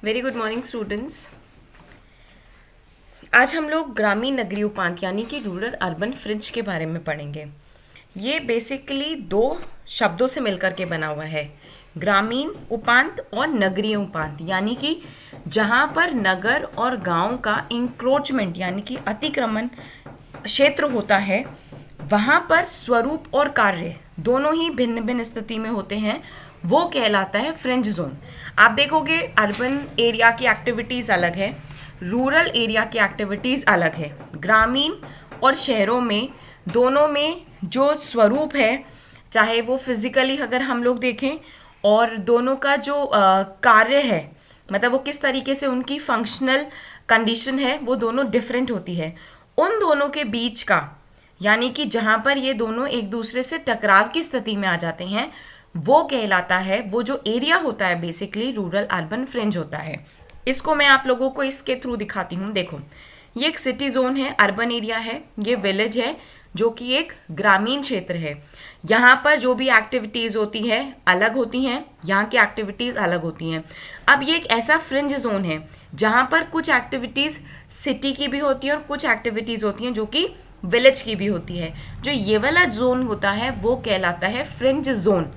Very good morning students. आज हम लोग ग्रामीण नगरीय उपांत यानी कि रूरल अर्बन फ्रिंज के बारे में पढ़ेंगे। ये बेसिकली दो शब्दों से मिलकर के बना हुआ है, ग्रामीण उपांत और नगरीय उपांत, यानी कि जहाँ पर नगर और गांव का इंक्रोचमेंट यानी कि अतिक्रमण क्षेत्र होता है, वहाँ पर स्वरूप और कार्य दोनों ही भिन्न भिन्न स्थिति में होते हैं, वो कहलाता है फ्रिंज जोन। आप देखोगे अर्बन एरिया की एक्टिविटीज़ अलग है, रूरल एरिया की एक्टिविटीज़ अलग है। ग्रामीण और शहरों में दोनों में जो स्वरूप है, चाहे वो फिजिकली अगर हम लोग देखें, और दोनों का जो कार्य है, मतलब वो किस तरीके से उनकी फंक्शनल कंडीशन है, वो दोनों डिफरेंट होती है। उन दोनों के बीच का, यानी कि जहाँ पर ये दोनों एक दूसरे से टकराव की स्थिति में आ जाते हैं, वो कहलाता है, वो जो एरिया होता है बेसिकली रूरल अर्बन फ्रिंज होता है। इसको मैं आप लोगों को इसके थ्रू दिखाती हूँ। देखो, ये एक सिटी जोन है, अर्बन एरिया है, ये विलेज है जो कि एक ग्रामीण क्षेत्र है। यहाँ पर जो भी एक्टिविटीज़ होती है अलग होती हैं, यहाँ की एक्टिविटीज़ अलग होती हैं। अब ये एक ऐसा फ्रिंज जोन है जहाँ पर कुछ एक्टिविटीज़ सिटी की भी होती है और कुछ एक्टिविटीज़ होती हैं जो कि विलेज की भी होती है। जो ये वाला जोन होता है वो कहलाता है फ्रिंज जोन।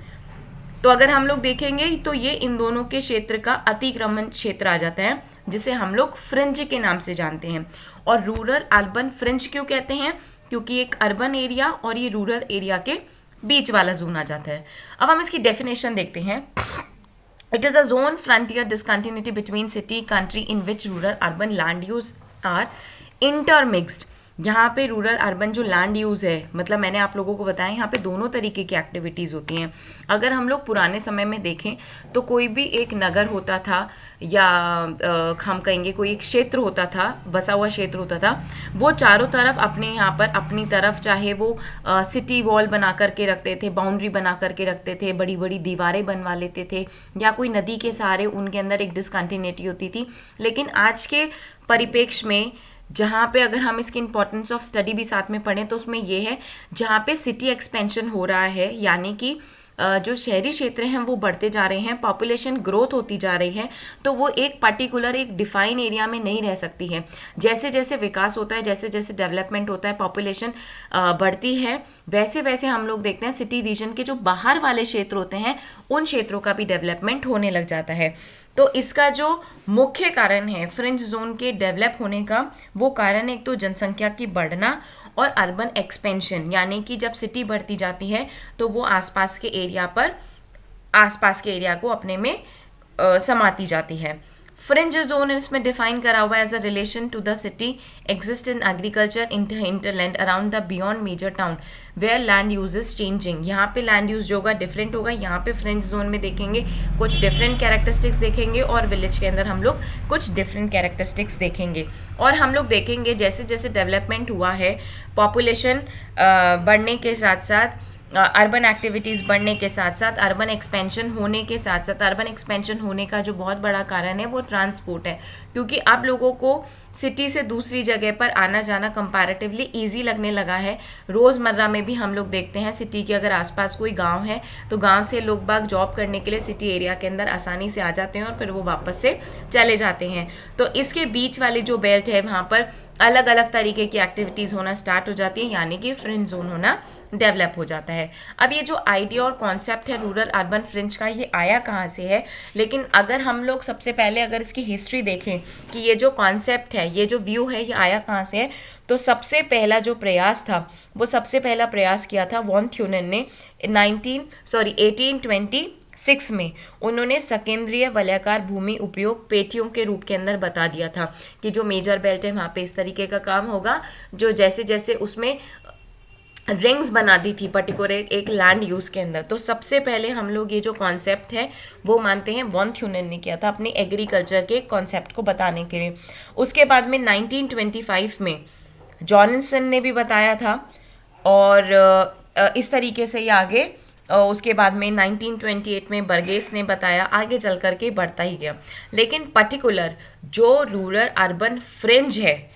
तो अगर हम लोग देखेंगे तो ये इन दोनों के क्षेत्र का अतिक्रमण क्षेत्र आ जाता है, जिसे हम लोग फ्रिंज के नाम से जानते हैं। और रूरल अर्बन फ्रिंज क्यों कहते हैं? क्योंकि एक अर्बन एरिया और ये रूरल एरिया के बीच वाला जोन आ जाता है। अब हम इसकी डेफिनेशन देखते हैं। It is a zone frontier discontinuity between city country in which rural urban land use are intermixed. यहाँ पे रूरल अर्बन जो लैंड यूज़ है, मतलब मैंने आप लोगों को बताया यहाँ पे दोनों तरीके की एक्टिविटीज़ होती हैं। अगर हम लोग पुराने समय में देखें तो कोई भी एक नगर होता था या हम कहेंगे कोई एक क्षेत्र होता था, बसा हुआ क्षेत्र होता था, वो चारों तरफ अपने यहाँ पर अपनी तरफ चाहे वो सिटी वॉल बना करके रखते थे, बाउंड्री बना करके रखते थे, बड़ी बड़ी दीवारें बनवा लेते थे, या कोई नदी के सहारे उनके अंदर एक डिसकंटिन्यूटी होती थी। लेकिन आज के परिप्रेक्ष्य में जहाँ पे अगर हम इसकी इंपॉर्टेंस ऑफ स्टडी भी साथ में पढ़ें तो उसमें ये है, जहाँ पे सिटी एक्सपेंशन हो रहा है, यानी कि जो शहरी क्षेत्र हैं वो बढ़ते जा रहे हैं, पॉपुलेशन ग्रोथ होती जा रही है, तो वो एक पर्टिकुलर एक डिफाइन एरिया में नहीं रह सकती है। जैसे जैसे विकास होता है, जैसे जैसे डेवलपमेंट होता है, पॉपुलेशन बढ़ती है, वैसे वैसे हम लोग देखते हैं सिटी रीजन के जो बाहर वाले क्षेत्र होते हैं उन क्षेत्रों का भी डेवलपमेंट होने लग जाता है। तो इसका जो मुख्य कारण है फ्रिंज जोन के डेवलप होने का, वो कारण एक तो जनसंख्या की बढ़ना और अर्बन एक्सपेंशन, यानी कि जब सिटी बढ़ती जाती है तो वो आसपास के एरिया को अपने में समाती जाती है। फ्रिंज जोन इसमें डिफाइन करा हुआ है as a relation to the city exist in agriculture hinterland around the beyond major town where land use is changing. यहाँ पे लैंड यूज जो होगा डिफरेंट होगा। यहाँ पे फ्रिंज जोन में देखेंगे कुछ डिफरेंट कैरेक्टरिस्टिक्स देखेंगे, और विलेज के अंदर हम लोग कुछ डिफरेंट कैरेक्टरिस्टिक्स देखेंगे। और हम लोग देखेंगे जैसे जैसे डेवलपमेंट हुआ है, पॉपुलेशन बढ़ने के साथ साथ, अर्बन एक्टिविटीज़ बढ़ने के साथ साथ, अर्बन एक्सपेंशन होने के साथ साथ, अर्बन एक्सपेंशन होने का जो बहुत बड़ा कारण है वो ट्रांसपोर्ट है, क्योंकि अब लोगों को सिटी से दूसरी जगह पर आना जाना कंपैरेटिवली इजी लगने लगा है। रोज़मर्रा में भी हम लोग देखते हैं सिटी के अगर आसपास कोई गांव है तो गांव से लोग बाग जॉब करने के लिए सिटी एरिया के अंदर आसानी से आ जाते हैं और फिर वो वापस से चले जाते हैं। तो इसके बीच वाली जो बेल्ट है वहाँ पर अलग अलग तरीके की एक्टिविटीज़ होना स्टार्ट हो जाती है, यानी कि फ्रिंज जोन होना डेवलप हो जाता है। अब ये जो आइडिया और कॉन्सेप्ट है रूरल अर्बन फ्रिंज का, ये आया कहाँ से है? लेकिन अगर हम लोग सबसे पहले अगर इसकी हिस्ट्री देखें कि ये जो कॉन्सेप्ट है, ये जो व्यू है, ये आया कहाँ से है, तो सबसे पहला जो प्रयास था वो सबसे पहला प्रयास किया था वॉन थ्यूनेन ने 1826 में। उन्होंने सकेंद्रीय वलयाकार भूमि उपयोग पेटियों के रूप के अंदर बता दिया था कि जो मेजर बेल्ट है वहाँ पे इस तरीके का काम होगा, जो जैसे जैसे उसमें रिंग्स बना दी थी पर्टिकुलर एक लैंड यूज़ के अंदर। तो सबसे पहले हम लोग ये जो कॉन्सेप्ट है वो मानते हैं वॉन थ्यूनेन ने किया था अपने एग्रीकल्चर के कॉन्सेप्ट को बताने के लिए। उसके बाद में 1925 में जॉनसन ने भी बताया था, और इस तरीके से ये आगे उसके बाद में 1928 में बर्गेस ने बताया, आगे चल कर के बढ़ता ही गया। लेकिन पर्टिकुलर जो रूरल अर्बन फ्रिंज है,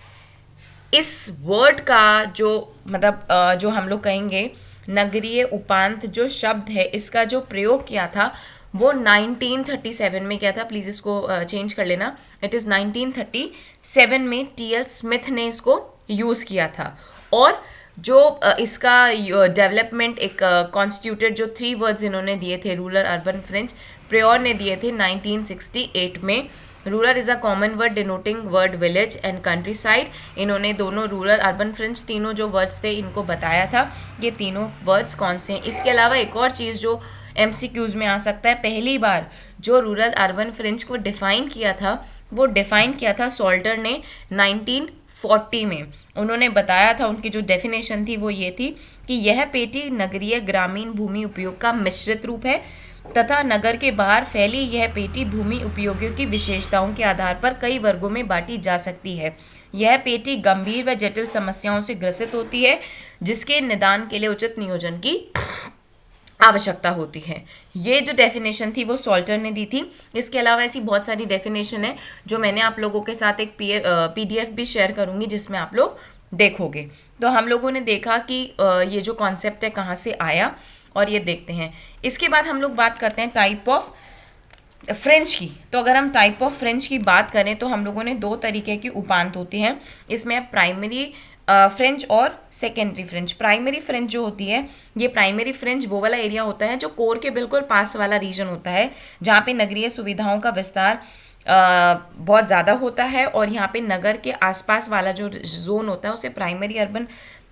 इस वर्ड का जो मतलब जो हम लोग कहेंगे नगरीय उपांत जो शब्द है, इसका जो प्रयोग किया था वो 1937 में क्या था, प्लीज़ इसको चेंज कर लेना, इट इज़ 1937 में टी.एल. स्मिथ ने इसको यूज़ किया था। और जो इसका डेवलपमेंट एक कॉन्स्टिट्यूटेड जो 3 वर्ड्स इन्होंने दिए थे रूरल अर्बन फ्रेंच, प्रियोर ने दिए थे 1968 में। Rural is a common word denoting word village and country side. इन्होंने दोनों रूरल अर्बन फ्रेंच तीनों जो वर्ड्स थे इनको बताया था ये तीनों वर्ड्स कौन से हैं। इसके अलावा एक और चीज़ जो MCQs में आ सकता है, पहली बार जो रूरल अर्बन फ्रेंच को डिफ़ाइन किया था वो डिफ़ाइन किया था सॉल्टर ने 1940 में। उन्होंने बताया था, उनकी जो डेफिनेशन थी वो ये थी कि यह पेटी नगरीय ग्रामीण भूमि उपयोग का मिश्रित रूप है तथा नगर के बाहर फैली यह पेटी भूमि उपयोगियों की विशेषताओं के आधार पर कई वर्गों में बांटी जा सकती है। यह पेटी गंभीर व जटिल समस्याओं से ग्रसित होती है जिसके निदान के लिए उचित नियोजन की आवश्यकता होती है। ये जो डेफिनेशन थी वो सॉल्टर ने दी थी। इसके अलावा ऐसी बहुत सारी डेफिनेशन है जो मैंने आप लोगों के साथ एक PDF भी शेयर करूंगी जिसमें आप लोग देखोगे। तो हम लोगों ने देखा कि ये जो कॉन्सेप्ट है कहाँ से आया और ये देखते हैं। इसके बाद हम लोग बात करते हैं टाइप ऑफ फ्रेंच की। तो अगर हम टाइप ऑफ फ्रेंच की बात करें तो हम लोगों ने 2 तरीके की उपांत होते हैं। इसमें प्राइमरी फ्रेंच और सेकेंडरी फ्रेंच। प्राइमरी फ्रेंच जो होती है, ये प्राइमरी फ्रेंच वो वाला एरिया होता है जो कोर के बिल्कुल पास वाला रीजन होता है जहाँ पे नगरीय सुविधाओं का विस्तार बहुत ज़्यादा होता है और यहाँ पे नगर के आसपास वाला जो जोन होता है उसे प्राइमरी अर्बन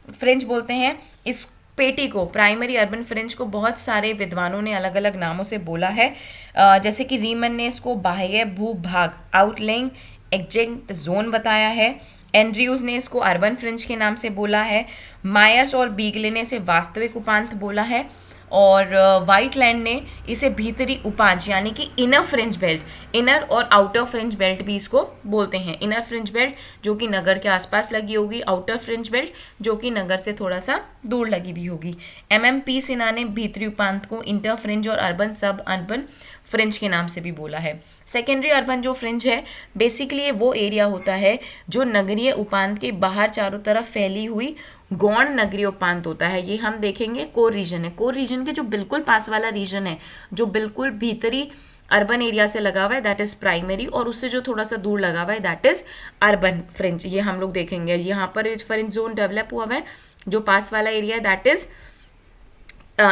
फ्रेंच बोलते हैं। इस पेटी को, प्राइमरी अर्बन फ्रेंच को बहुत सारे विद्वानों ने अलग अलग नामों से बोला है, जैसे कि रीमन ने इसको बाह्य भूभाग आउटलेइंग एग्जेक्ट जोन बताया है। एंड्रयूज ने इसको अर्बन फ्रेंच के नाम से बोला है। मायर्स और बीगले ने इसे वास्तविक उपांत बोला है और वाइटलैंड ने इसे भीतरी उपांत यानी कि इनर फ्रेंच बेल्ट, इनर और आउटर फ्रेंच बेल्ट भी इसको बोलते हैं। इनर फ्रेंच बेल्ट जो कि नगर के आसपास लगी होगी, आउटर फ्रेंच बेल्ट जो कि नगर से थोड़ा सा दूर लगी भी होगी। MMP सिन्हा ने भीतरी उपांत को इंटर फ्रेंच और अर्बन सब अर्बन फ्रेंच के नाम से भी बोला है। सेकेंडरी अर्बन जो फ्रेंच है बेसिकली वो एरिया होता है जो नगरीय उपांत के बाहर चारों तरफ फैली हुई गौण नगरीय उपांत होता है। ये हम देखेंगे कोर रीजन है। कोर रीजन के जो बिल्कुल पास वाला रीजन है, जो बिल्कुल भीतरी अर्बन एरिया से लगा हुआ है, दैट इज प्राइमरी, और उससे जो थोड़ा सा दूर लगा हुआ है दैट इज अर्बन फ्रेंच। ये हम लोग देखेंगे। यहाँ पर फ्रेंच जोन डेवलप हुआ है, जो पास वाला एरिया है दैट इज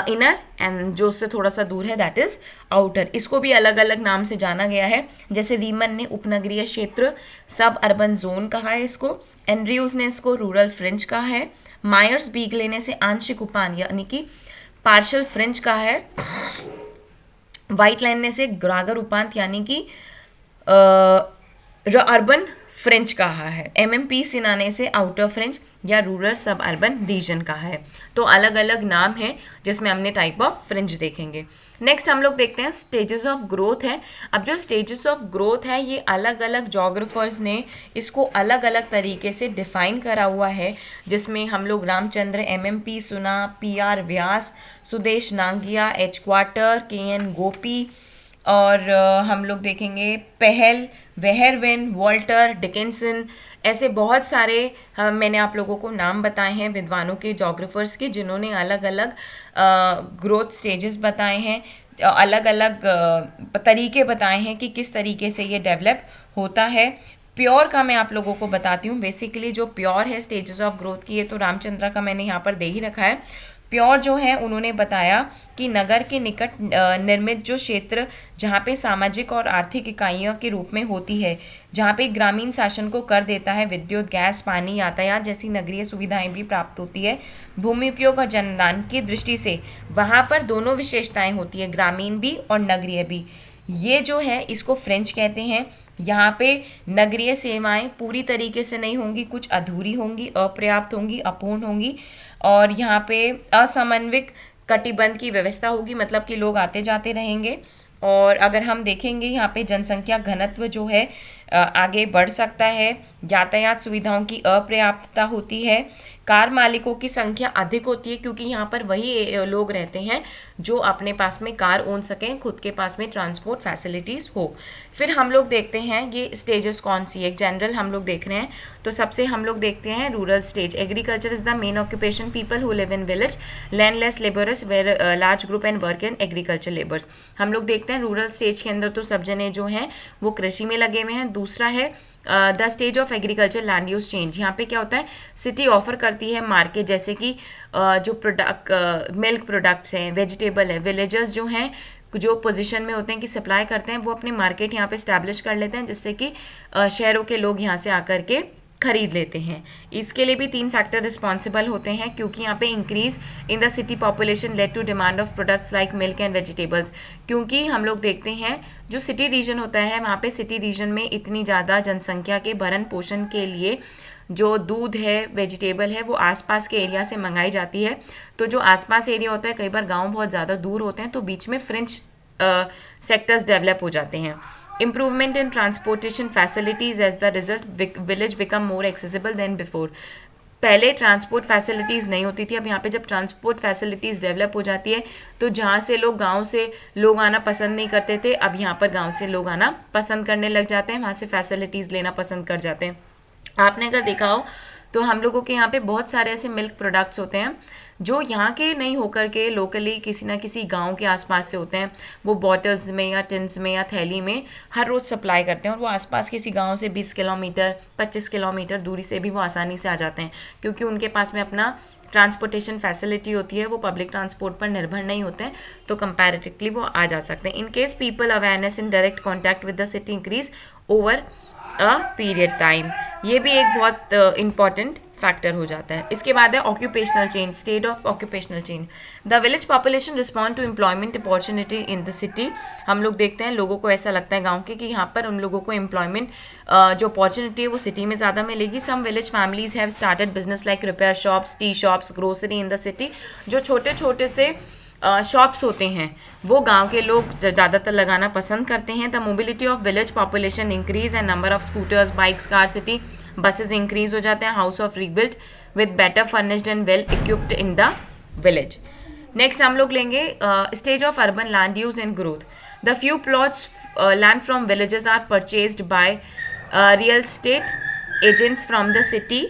इनर एंड जो उससे थोड़ा सा दूर है दैट इज आउटर। इसको भी अलग अलग नाम से जाना गया है, जैसे रीमन ने उपनगरीय क्षेत्र सब अर्बन जोन कहा है इसको, एंड्रयूज ने इसको रूरल फ्रेंच कहा है, मायर्स बीगले ने इसे आंशिक उपांत यानी कि पार्शियल फ्रेंच कहा है, वाइटलैंड ने इसे ग्रागर उपांत यानी कि अर्बन फ्रेंच कहा है। MMP सिन्हा ने इसे आउटर फ्रेंच या रूरल सब अर्बन रीजन कहा है। तो अलग अलग नाम है जिसमें हमने टाइप ऑफ फ्रेंच देखेंगे। नेक्स्ट हम लोग देखते हैं स्टेजेस ऑफ ग्रोथ है। अब जो स्टेजेस ऑफ ग्रोथ है ये अलग अलग जोग्राफर्स ने इसको अलग अलग तरीके से डिफाइन करा हुआ है, जिसमें हम लोग रामचंद्र MMP सुना, PR Vyas, Sudesh Nangia, H Carter, KN Gopi, और हम लोग देखेंगे पहल, वेहरविन, वॉल्टर, डिकिंसन, ऐसे बहुत सारे मैंने आप लोगों को नाम बताए हैं विद्वानों के, जोग्राफर्स के, जिन्होंने अलग अलग ग्रोथ स्टेजेस बताए हैं, अलग अलग तरीके बताए हैं कि किस तरीके से ये डेवलप होता है। प्योर का मैं आप लोगों को बताती हूँ। बेसिकली जो प्योर है स्टेजेस ऑफ ग्रोथ की, ये तो रामचंद्र का मैंने यहाँ पर दे ही रखा है। प्योर जो है उन्होंने बताया कि नगर के निकट निर्मित जो क्षेत्र जहाँ पे सामाजिक और आर्थिक इकाइयों के रूप में होती है, जहाँ पे ग्रामीण शासन को कर देता है, विद्युत, गैस, पानी, यातायात जैसी नगरीय सुविधाएं भी प्राप्त होती है, भूमि उपयोग और जनदान की दृष्टि से वहाँ पर दोनों विशेषताएं होती है, ग्रामीण भी और नगरीय भी। ये जो है इसको फ्रेंच कहते हैं। यहाँ पे नगरीय सेवाएं पूरी तरीके से नहीं होंगी, कुछ अधूरी होंगी, अपर्याप्त होंगी, अपूर्ण होंगी, और यहाँ पे असमन्वित कटिबंध की व्यवस्था होगी, मतलब कि लोग आते जाते रहेंगे। और अगर हम देखेंगे यहाँ पे जनसंख्या घनत्व जो है आगे बढ़ सकता है। यातायात सुविधाओं की अपर्याप्तता होती है। कार मालिकों की संख्या अधिक होती है क्योंकि यहाँ पर वही लोग रहते हैं जो अपने पास में कार ओन सकें, खुद के पास में ट्रांसपोर्ट फैसिलिटीज़ हो। फिर हम लोग देखते हैं ये स्टेजेस कौन सी है, जनरल हम लोग देख रहे हैं। तो सबसे हम लोग देखते हैं rural stage. Agriculture is the main occupation, people who live in village, landless labourers were large group and work in agriculture labours. हम लोग देखते हैं रूरल स्टेज के अंदर तो सब जने जो हैं वो कृषि में लगे हुए हैं। दूसरा है the stage of agriculture land use change. यहाँ पे क्या होता है, सिटी ऑफर करती है मार्केट, जैसे कि जो प्रोडक्ट मिल्क प्रोडक्ट्स हैं, वेजिटेबल है, विलेजर्स जो हैं जो पोजीशन में होते हैं कि सप्लाई करते हैं, वो अपनी मार्केट यहाँ पे स्टैब्लिश कर लेते हैं, जिससे कि शहरों के लोग यहाँ से आकर के खरीद लेते हैं। इसके लिए भी 3 फैक्टर रिस्पॉन्सिबल होते हैं, क्योंकि यहाँ पे increase in the city population led to demand of products like milk and vegetables. क्योंकि हम लोग देखते हैं जो सिटी रीजन होता है, वहाँ पे सिटी रीजन में इतनी ज़्यादा जनसंख्या के भरण पोषण के लिए जो दूध है, वेजिटेबल है, वो आसपास के एरिया से मंगाई जाती है। तो जो आसपास एरिया होता है, कई बार गांव बहुत ज़्यादा दूर होते हैं, तो बीच में फ्रिंज सेक्टर्स डेवलप हो जाते हैं। Improvement in transportation facilities as the result village become more accessible than before. पहले ट्रांसपोर्ट फैसिलिटीज़ नहीं होती थी, अब यहाँ पे जब ट्रांसपोर्ट फैसिलिटीज़ डेवलप हो जाती है, तो जहाँ से लोग गांव से लोग आना पसंद नहीं करते थे, अब यहाँ पर गांव से लोग आना पसंद करने लग जाते हैं, वहाँ से फैसिलिटीज़ लेना पसंद कर जाते हैं। आपने अगर देखा हो तो हम लोगों के यहाँ पे बहुत सारे ऐसे मिल्क प्रोडक्ट्स होते हैं जो यहाँ के नहीं होकर के लोकली किसी ना किसी गांव के आसपास से होते हैं। वो बॉटल्स में या टिन्स में या थैली में हर रोज़ सप्लाई करते हैं, और वो आसपास किसी गांव से 20 किलोमीटर 25 किलोमीटर दूरी से भी वो आसानी से आ जाते हैं, क्योंकि उनके पास में अपना ट्रांसपोर्टेशन फैसिलिटी होती है, वो पब्लिक ट्रांसपोर्ट पर निर्भर नहीं होते हैं, तो कंपैरेटिवली वो आ जा सकते हैं। In case people awareness in direct contact with the city increase over a period time. ये भी एक बहुत इंपॉर्टेंट फैक्टर हो जाता है। इसके बाद है occupational change, state of occupational change. The village population respond to employment opportunity in the city. हम लोग देखते हैं लोगों को ऐसा लगता है गांव के कि यहाँ पर उन लोगों को एम्प्लॉयमेंट जो अपॉर्चुनिटी है वो सिटी में ज़्यादा मिलेगी। Some village families have started business like repair shops, tea shops, grocery in the city. जो छोटे छोटे से शॉप्स होते हैं वो गांव के लोग ज़्यादातर लगाना पसंद करते हैं। The mobility of village population increase and number of scooters, bikes, car, city buses increase हो जाते हैं। House of rebuilt with better furnished and well equipped in the village. Next हम लोग लेंगे stage of urban land use and growth. The few plots land from villages are purchased by real estate agents from the city.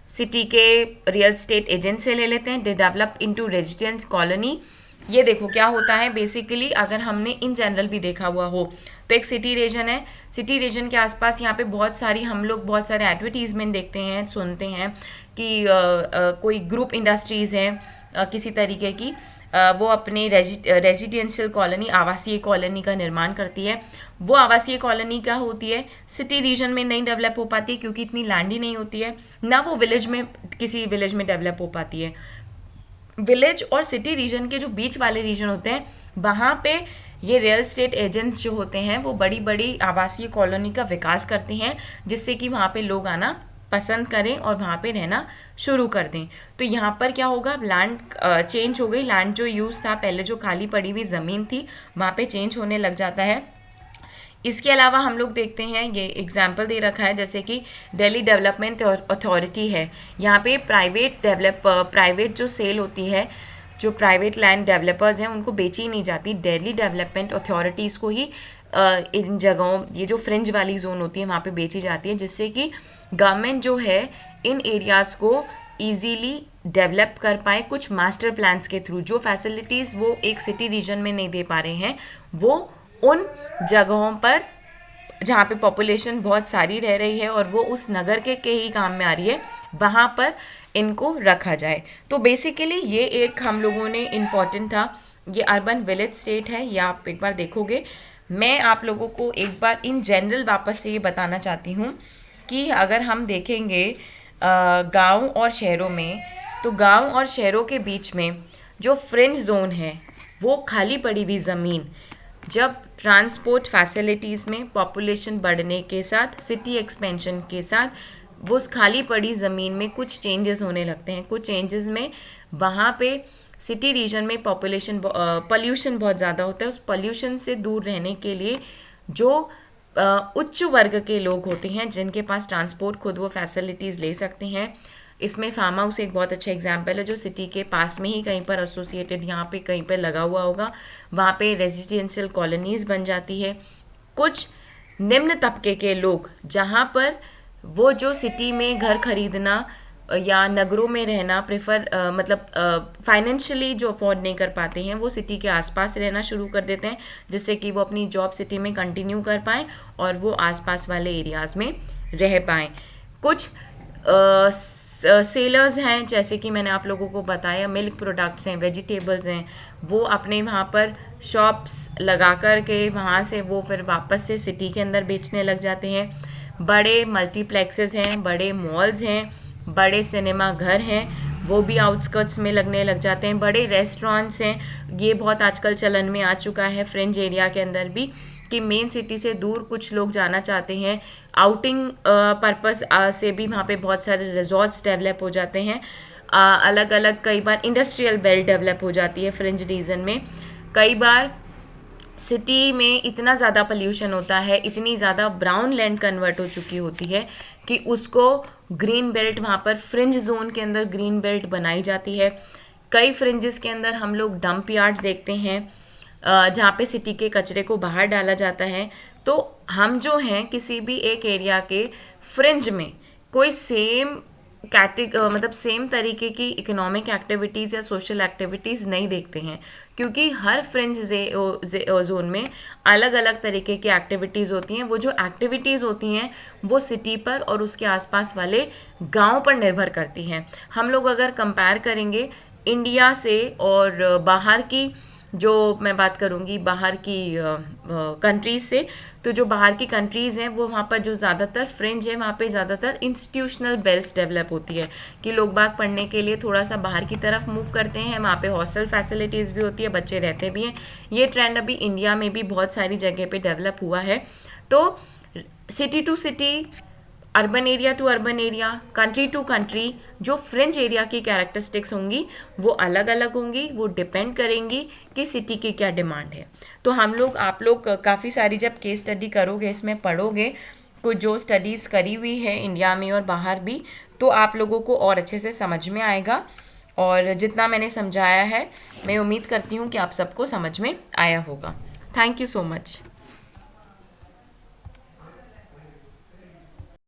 City के real estate agent से ले लेते हैं। They develop into resident colony. ये देखो क्या होता है बेसिकली, अगर हमने इन जनरल भी देखा हुआ हो तो एक सिटी रीजन है, सिटी रीजन के आसपास यहाँ पे बहुत सारी हम लोग बहुत सारे एडवर्टीजमेंट देखते हैं, सुनते हैं कि कोई ग्रुप इंडस्ट्रीज़ हैं किसी तरीके की, वो अपने रेजिडेंशियल कॉलोनी, आवासीय कॉलोनी का निर्माण करती है। वो आवासीय कॉलोनी क्या होती है, सिटी रीजन में नहीं डेवलप हो पाती क्योंकि इतनी लैंड ही नहीं होती है, ना वो विलेज में किसी विलेज में डेवलप हो पाती है। विलेज और सिटी रीजन के जो बीच वाले रीजन होते हैं वहाँ पे ये रियल एस्टेट एजेंट्स जो होते हैं वो बड़ी बड़ी आवासीय कॉलोनी का विकास करते हैं, जिससे कि वहाँ पे लोग आना पसंद करें और वहाँ पे रहना शुरू कर दें। तो यहाँ पर क्या होगा, लैंड चेंज हो गई, लैंड जो यूज़ था पहले जो खाली पड़ी हुई ज़मीन थी वहाँ पे चेंज होने लग जाता है। इसके अलावा हम लोग देखते हैं, ये एग्जाम्पल दे रखा है जैसे कि दिल्ली डेवलपमेंट अथॉरिटी है, यहाँ पे प्राइवेट जो सेल होती है, जो प्राइवेट लैंड डेवलपर्स हैं उनको बेची नहीं जाती, दिल्ली डेवलपमेंट अथॉरिटीज़ को ही इन जगहों, ये जो फ्रिंज वाली जोन होती है वहाँ पे बेची जाती है, जिससे कि गवर्नमेंट जो है इन एरियाज़ को ईजीली डेवलप कर पाए कुछ मास्टर प्लान्स के थ्रू। जो फैसिलिटीज़ वो एक सिटी रीजन में नहीं दे पा रहे हैं वो उन जगहों पर जहाँ पे पॉपुलेशन बहुत सारी रह रही है और वो उस नगर के ही काम में आ रही है, वहाँ पर इनको रखा जाए। तो बेसिकली ये एक हम लोगों ने इम्पॉर्टेंट था, ये अर्बन विलेज स्टेट है, ये आप एक बार देखोगे। मैं आप लोगों को एक बार इन जनरल वापस से ये बताना चाहती हूँ कि अगर हम देखेंगे गांव और शहरों में, तो गांव और शहरों के बीच में जो फ्रिंज जोन है वो खाली पड़ी हुई ज़मीन, जब ट्रांसपोर्ट फैसिलिटीज़ में पॉपुलेशन बढ़ने के साथ, सिटी एक्सपेंशन के साथ, वो उस खाली पड़ी ज़मीन में कुछ चेंजेस होने लगते हैं। कुछ चेंजेस में वहाँ पे सिटी रीजन में पॉपुलेशन पोल्यूशन बहुत ज़्यादा होता है, उस पोल्यूशन से दूर रहने के लिए जो उच्च वर्ग के लोग होते हैं जिनके पास ट्रांसपोर्ट खुद वो फैसिलिटीज़ ले सकते हैं। इसमें फार्म हाउस एक बहुत अच्छा एग्जांपल है, जो सिटी के पास में ही कहीं पर एसोसिएटेड यहाँ पे कहीं पर लगा हुआ होगा, वहाँ पे रेजिडेंशियल कॉलोनीज़ बन जाती है। कुछ निम्न तबके के लोग जहाँ पर वो जो सिटी में घर खरीदना या नगरों में रहना प्रेफर मतलब फाइनेंशियली जो अफोर्ड नहीं कर पाते हैं, वो सिटी के आसपास रहना शुरू कर देते हैं, जिससे कि वो अपनी जॉब सिटी में कंटिन्यू कर पाएँ और वो आसपास वाले एरियाज़ में रह पाएँ। कुछ सेलर्स हैं, जैसे कि मैंने आप लोगों को बताया, मिल्क प्रोडक्ट्स हैं, वेजिटेबल्स हैं, वो अपने वहाँ पर शॉप्स लगा कर के वहाँ से वो फिर वापस से सिटी के अंदर बेचने लग जाते हैं। बड़े मल्टीप्लेक्सेस हैं, बड़े मॉल्स हैं, बड़े सिनेमा घर हैं, वो भी आउटस्कर्ट्स में लगने लग जाते हैं। बड़े रेस्टोरेंट्स हैं, ये बहुत आजकल चलन में आ चुका है फ्रिंज एरिया के अंदर भी, कि मेन सिटी से दूर कुछ लोग जाना चाहते हैं, आउटिंग पर्पस से भी वहाँ पे बहुत सारे रिजॉर्ट्स डेवलप हो जाते हैं। अलग अलग कई बार इंडस्ट्रियल बेल्ट डेवलप हो जाती है फ्रिंज रीजन में। कई बार सिटी में इतना ज़्यादा पोल्यूशन होता है, इतनी ज़्यादा ब्राउन लैंड कन्वर्ट हो चुकी होती है कि उसको ग्रीन बेल्ट, वहाँ पर फ्रिंज जोन के अंदर ग्रीन बेल्ट बनाई जाती है। कई फ्रिंजेस के अंदर हम लोग डंप यार्ड्स देखते हैं, जहाँ पे सिटी के कचरे को बाहर डाला जाता है। तो हम जो हैं किसी भी एक एरिया के फ्रिंज में कोई सेम मतलब सेम तरीके की इकोनॉमिक एक्टिविटीज़ या सोशल एक्टिविटीज़ नहीं देखते हैं, क्योंकि हर फ्रिंज जोन में अलग अलग तरीके की एक्टिविटीज़ होती हैं। वो जो एक्टिविटीज़ होती हैं वो सिटी पर और उसके आसपास वाले गांव पर निर्भर करती हैं। हम लोग अगर कंपेयर करेंगे इंडिया से और बाहर की, जो मैं बात करूँगी बाहर की कंट्रीज़ से, तो जो बाहर की कंट्रीज़ हैं वो वहाँ पर जो ज़्यादातर फ्रिंज है वहाँ पे ज़्यादातर इंस्टीट्यूशनल बेल्ट्स डेवलप होती है कि लोग बाग पढ़ने के लिए थोड़ा सा बाहर की तरफ मूव करते हैं। वहाँ पे हॉस्टल फैसिलिटीज़ भी होती है, बच्चे रहते भी हैं। ये ट्रेंड अभी इंडिया में भी बहुत सारी जगह पे डेवलप हुआ है। तो city to city, urban area to urban area, country to country, जो फ्रिंज एरिया की कैरेक्टरिस्टिक्स होंगी वो अलग अलग होंगी। वो डिपेंड करेंगी कि सिटी की क्या डिमांड है। तो आप लोग काफ़ी सारी जब केस स्टडी करोगे, इसमें पढ़ोगे कुछ जो स्टडीज़ करी हुई है इंडिया में और बाहर भी, तो आप लोगों को और अच्छे से समझ में आएगा। और जितना मैंने समझाया है, मैं उम्मीद करती हूँ कि आप सबको समझ में आया होगा। Thank you so much.